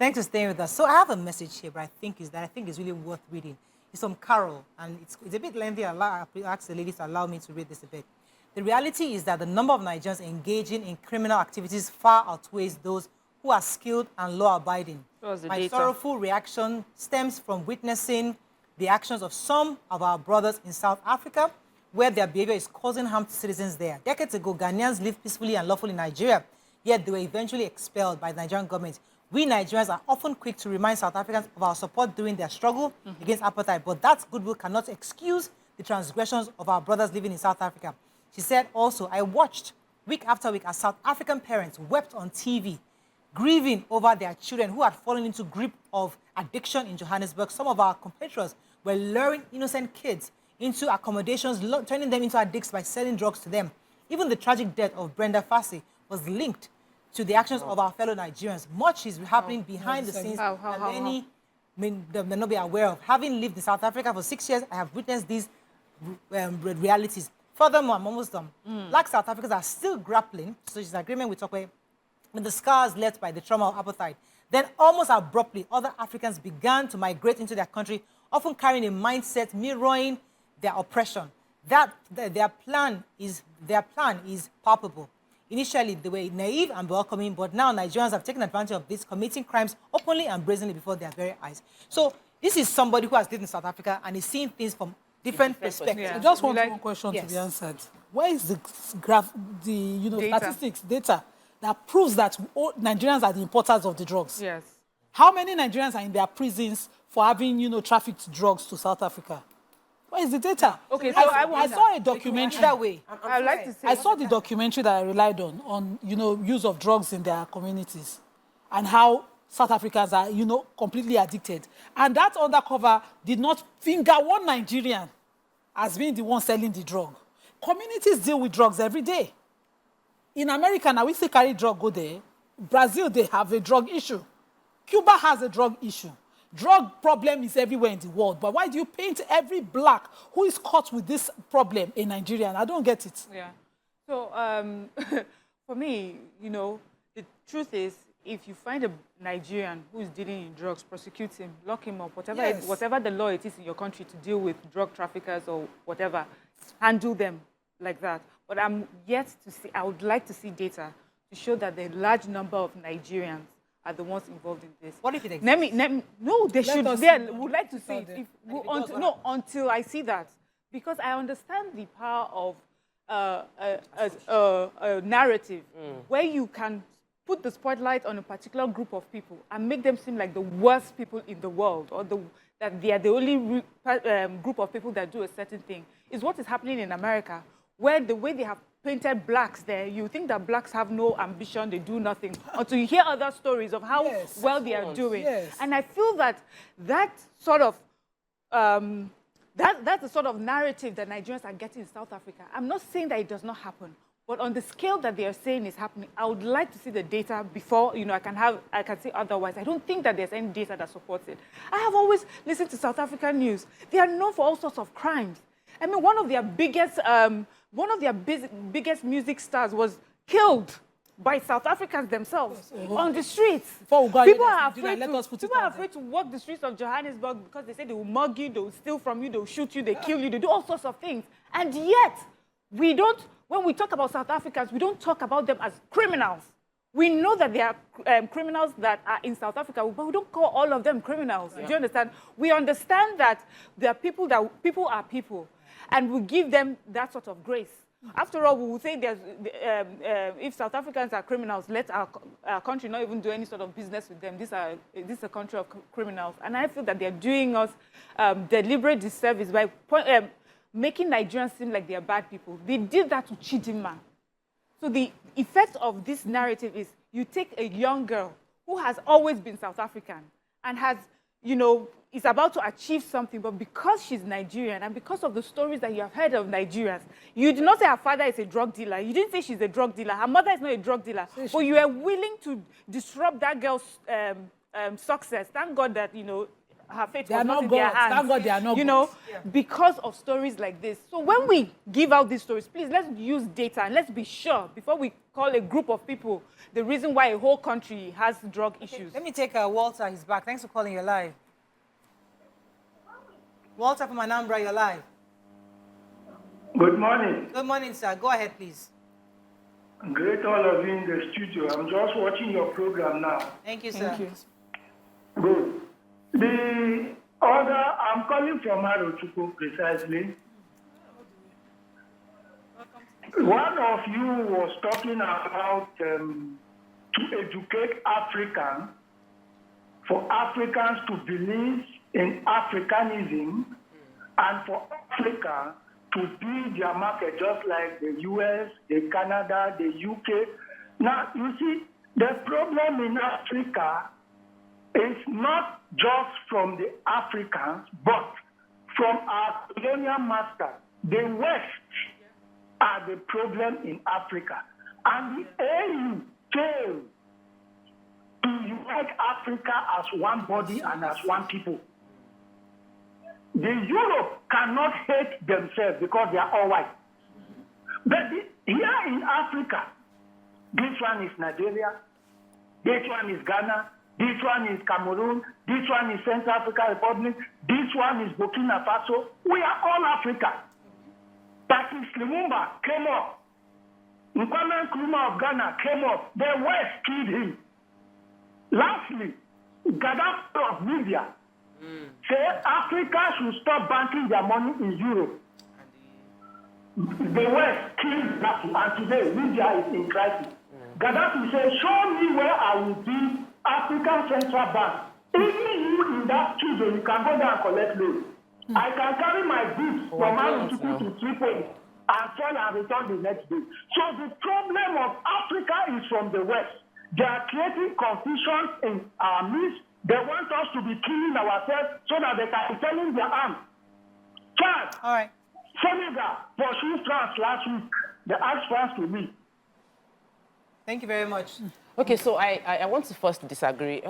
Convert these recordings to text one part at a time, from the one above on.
Thanks for staying with us. So I have a message here, but I think is really worth reading. It's from Carol, and it's a bit lengthy. I ask the ladies to allow me to read this a bit. The reality is that the number of Nigerians engaging in criminal activities far outweighs those who are skilled and law-abiding. My sorrowful reaction stems from witnessing the actions of some of our brothers in South Africa, where their behavior is causing harm to citizens there. Decades ago, Ghanaians lived peacefully and lawfully in Nigeria, yet they were eventually expelled by the Nigerian government. We Nigerians are often quick to remind South Africans of our support during their struggle against apartheid, but that goodwill cannot excuse the transgressions of our brothers living in South Africa. She said also, I watched week after week as South African parents wept on TV, grieving over their children who had fallen into grip of addiction in Johannesburg. Some of our compatriots were luring innocent kids into accommodations, turning them into addicts by selling drugs to them. Even the tragic death of Brenda Fassie was linked to the actions of our fellow Nigerians. Much is happening behind the scenes that many may not be aware of. Having lived in South Africa for 6 years, I have witnessed these realities. Furthermore, I'm almost done. Black South Africans are still grappling, so it's an agreement we talk about, with the scars left by the trauma of apartheid. Then almost abruptly, other Africans began to migrate into their country, often carrying a mindset mirroring their oppression. Their plan is palpable. Initially, they were naive and welcoming, but now Nigerians have taken advantage of this, committing crimes openly and brazenly before their very eyes. So this is somebody who has lived in South Africa and is seeing things from different perspectives. Yeah. I just want one question to be answered. Where is the graph, statistics, data that proves that all Nigerians are the importers of the drugs? Yes. How many Nigerians are in their prisons for having, trafficked drugs to South Africa? Where is the data? Okay, so I saw a documentary that way. I'd like to say I saw the documentary that I relied on use of drugs in their communities and how South Africans are, completely addicted. And that undercover did not finger one Nigerian as being the one selling the drug. Communities deal with drugs every day. In America, now we still carry drug go there. Brazil, they have a drug issue. Cuba has a drug issue. Drug problem is everywhere in the world. But why do you paint every black who is caught with this problem in Nigeria? I don't get it. Yeah. So for me, the truth is, if you find a Nigerian who is dealing in drugs, prosecute him, lock him up, whatever the law it is in your country to deal with drug traffickers or whatever, handle them like that. But I'm yet to see, I would like to see data to show that the large number of Nigerians are the ones involved in this. What if it exists? No, they should. They would like to see it. Until I see that, because I understand the power of a narrative where you can put the spotlight on a particular group of people and make them seem like the worst people in the world, or that they are the only group of people that do a certain thing. Is what is happening in America, where the way they have painted blacks there, you think that blacks have no ambition, they do nothing, until you hear other stories of how well they are doing. Yes. And I feel that sort of, that's the sort of narrative that Nigerians are getting in South Africa. I'm not saying that it does not happen, but on the scale that they are saying is happening, I would like to see the data before, I can say otherwise. I don't think that there's any data that supports it. I have always listened to South African news. They are known for all sorts of crimes. I mean, one of their biggest music stars was killed by South Africans themselves on the streets. People are afraid to walk the streets of Johannesburg because they say they will mug you, they will steal from you, they will shoot you, they kill you, they do all sorts of things. And yet, when we talk about South Africans, we don't talk about them as criminals. We know that there are criminals that are in South Africa, but we don't call all of them criminals. Yeah. Do you understand? We understand that there are people are people, and we give them that sort of grace. After all, we will say if South Africans are criminals, let our country not even do any sort of business with them. This is a country of criminals. And I feel that they're doing us deliberate disservice by making Nigerians seem like they are bad people. They did that to Chidinma. So the effect of this narrative is you take a young girl who has always been South African and has, is about to achieve something, but because she's Nigerian and because of the stories that you have heard of Nigerians, you did not say her father is a drug dealer. You didn't say she's a drug dealer. Her mother is not a drug dealer. But you are willing to disrupt that girl's success. Thank God that, her fate They was are not not in their gods. hands. Thank God they are not You know, gods. because of stories like this. So when we give out these stories, please, let's use data and let's be sure before we call a group of people the reason why a whole country has drug issues. Let me take Walter. He's back. Thanks for calling. You're live. Walter from Anambra, you're live. Good morning. Good morning, sir. Go ahead, please. Great all of you in the studio. I'm just watching your program now. Thank you, sir. Thank you. Good. The other, I'm calling from Retorts precisely. One of you was talking about to educate Africans, for Africans to believe in Africanism, and for Africa to build their market just like the US, the Canada, the UK. Now, you see, the problem in Africa is not just from the Africans, but from our colonial masters. The West are the problem in Africa. And the AU failed to unite Africa as one body and as one people. The Europe cannot hate themselves because they are all white. But here in Africa, this one is Nigeria, this one is Ghana, this one is Cameroon, this one is Central African Republic, this one is Burkina Faso. We are all Africa. Patrice Lumumba came up. Nkwame Nkrumah of Ghana came up. The West killed him. Lastly, Gaddafi of Libya said Africa should stop banking their money in Europe. The West killed Gaddafi, and today Libya is in crisis. Gaddafi said, show me where I will build African Central Bank. Even you in that studio, you can go there and collect loans. I can carry my goods from Marutuku to Tripoli and sell and return the next day. So the problem of Africa is from the West. They are creating confusion in our midst. They want us to be killing ourselves so that they can be selling their arms. Chad, All right. Senegal pursued France last week. They asked France to leave. Thank you very much. Okay, so I want to first disagree.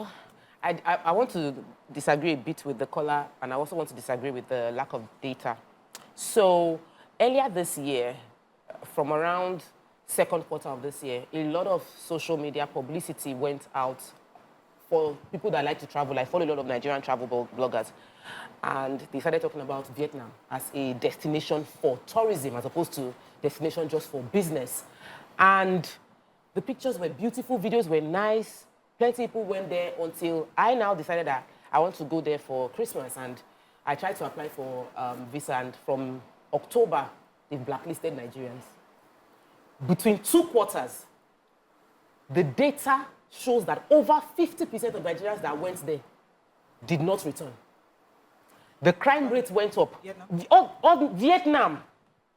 I want to disagree a bit with the caller, and I also want to disagree with the lack of data. So earlier this year, from around second quarter of this year, a lot of social media publicity went out for people that like to travel. I follow a lot of Nigerian travel bloggers, and they started talking about Vietnam as a destination for tourism as opposed to destination just for business. And the pictures were beautiful, videos were nice. Plenty of people went there until I now decided that I want to go there for Christmas. And I tried to apply for visa, and from October, they blacklisted Nigerians. Between 2 quarters, the data shows that over 50% of Nigerians that went there did not return. The crime rate went up. Vietnam? Vietnam.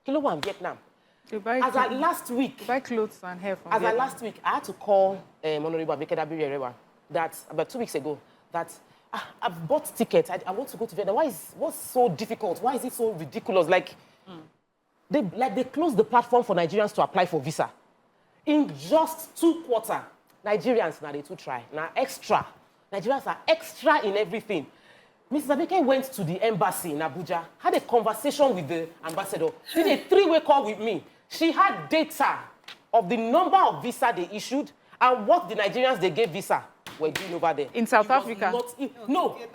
Kilo one, Vietnam. As at last week, buy clothes and hair from As Vietnam. last week, I had to call Honorable Abikeda Biriyerewa that about 2 weeks ago that I've bought tickets. I want to go to Vietnam. What's so difficult? Why is it so ridiculous? Like, they closed the platform for Nigerians to apply for visa. In just 2 quarters, Nigerians, now they too try. Now extra. Nigerians are extra in everything. Mrs. Abike went to the embassy in Abuja, had a conversation with the ambassador, did a 3-way call with me. She had data of the number of visa they issued and what the Nigerians they gave visa were doing over there. In South Africa?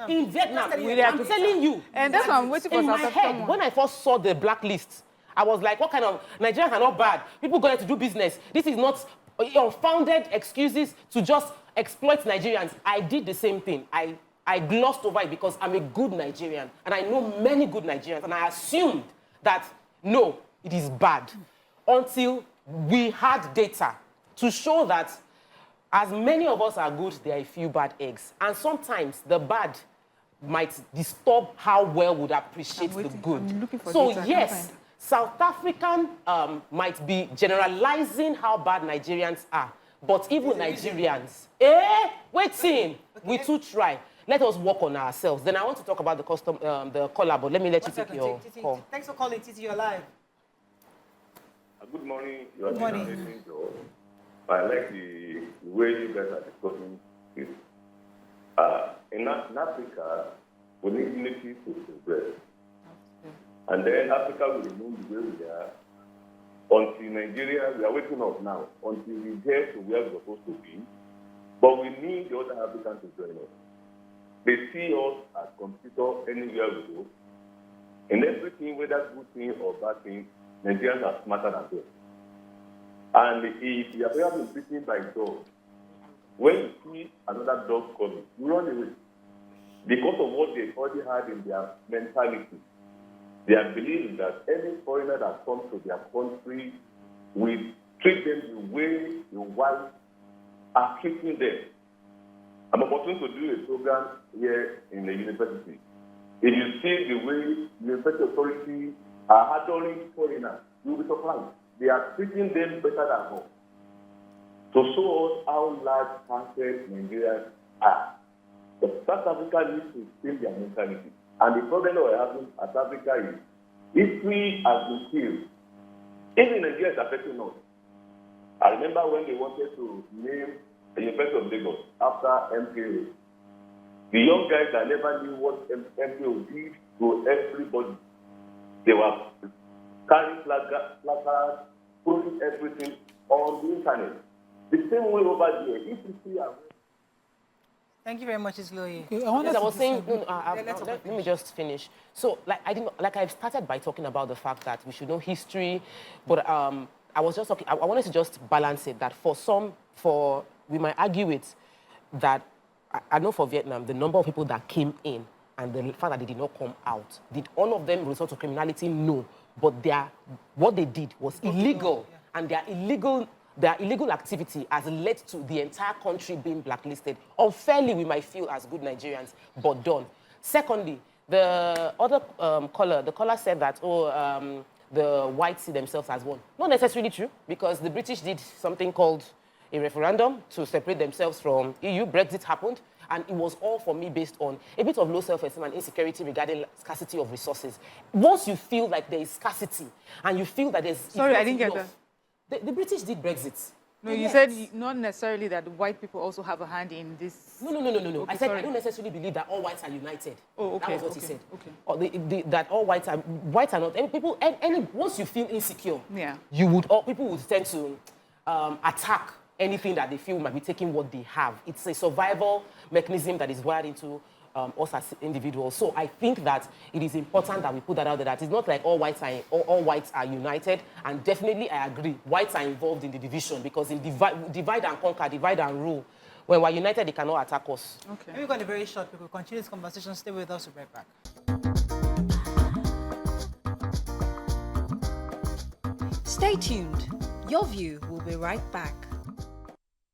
In Vietnam. I'm telling you. And that's why I'm waiting for in South my Africa. head, when I first saw the blacklist, I was like, what kind of... Nigerians are not bad. People going to do business. This is not unfounded excuses to just exploit Nigerians. I did the same thing. I glossed over it because I'm a good Nigerian. And I know many good Nigerians. And I assumed that, no, it is bad. Until we had data to show that as many of us are good, there are a few bad eggs. And sometimes the bad might disturb how well we would appreciate the good. So yes, South African might be generalizing how bad Nigerians are. But even Nigerians, we too try. Let us work on ourselves. Then I want to talk about the caller, but let me let you take your call. Thanks for calling, Titi. You're live. Good morning. Good morning. I like the way you guys are discussing this. In Africa, We need unity to progress. And then Africa will remain the way we are until Nigeria, we are waking up now, until we get to where we're supposed to be. But we need the other Africans to join us. They see us as competitors anywhere we go. In everything, whether good thing or bad thing, Nigerians are smarter than them. And if you have ever been beaten by dogs, when you see another dog coming, you run away. Because of what they already had in their mentality. They are believing that any foreigner that comes to their country will treat them the way the whites are treating them. I'm opportunity to do a program here in the university. If you see the way the university authorities are handling foreigners, you will be surprised. They are treating them better than home. To show us how large-handed Nigerians are. But South Africa needs to change their mentality. And the problem that we're having at Africa is history has been killed. Even Nigeria is affecting us. I remember when they wanted to name the University of Lagos after MKO. The young guys that never knew what MKO did to everybody. They were carrying placards, putting everything on the internet. The same way over there. If you see Thank you very much, Isloye. Yes, I was saying, let me just finish. So, I've started by talking about the fact that we should know history, but I was just talking, I wanted to just balance it, that we might argue it, that I know for Vietnam, the number of people that came in and the fact that they did not come out, did all of them resort to criminality? No. But what they did was illegal, and their illegal activity has led to the entire country being blacklisted. Unfairly, we might feel as good Nigerians, but done. Secondly, the other the caller said that, the whites see themselves as one. Not necessarily true, because the British did something called a referendum to separate themselves from EU. Brexit happened, and it was all, for me, based on a bit of low self-esteem and insecurity regarding scarcity of resources. Once you feel like there is scarcity, and you feel that there's... Sorry, I didn't get that. The British did Brexit. No, you said not necessarily that the white people also have a hand in this. No. Okay, I said I don't necessarily believe that all whites are united. Oh, okay. That was what he said. Okay. Or that all whites are not. Once you feel insecure, yeah, people would tend to attack anything that they feel might be taking what they have. It's a survival mechanism that is wired into us as individuals. So I think that it is important that we put that out there, that it's not like all whites are united. And definitely I agree, whites are involved in the division, because in divide and conquer, divide and rule, when we're united, they cannot attack us. Okay. We've got a very short break. We'll continue this conversation. Stay with us. We'll be right back. Stay tuned. Your View will be right back.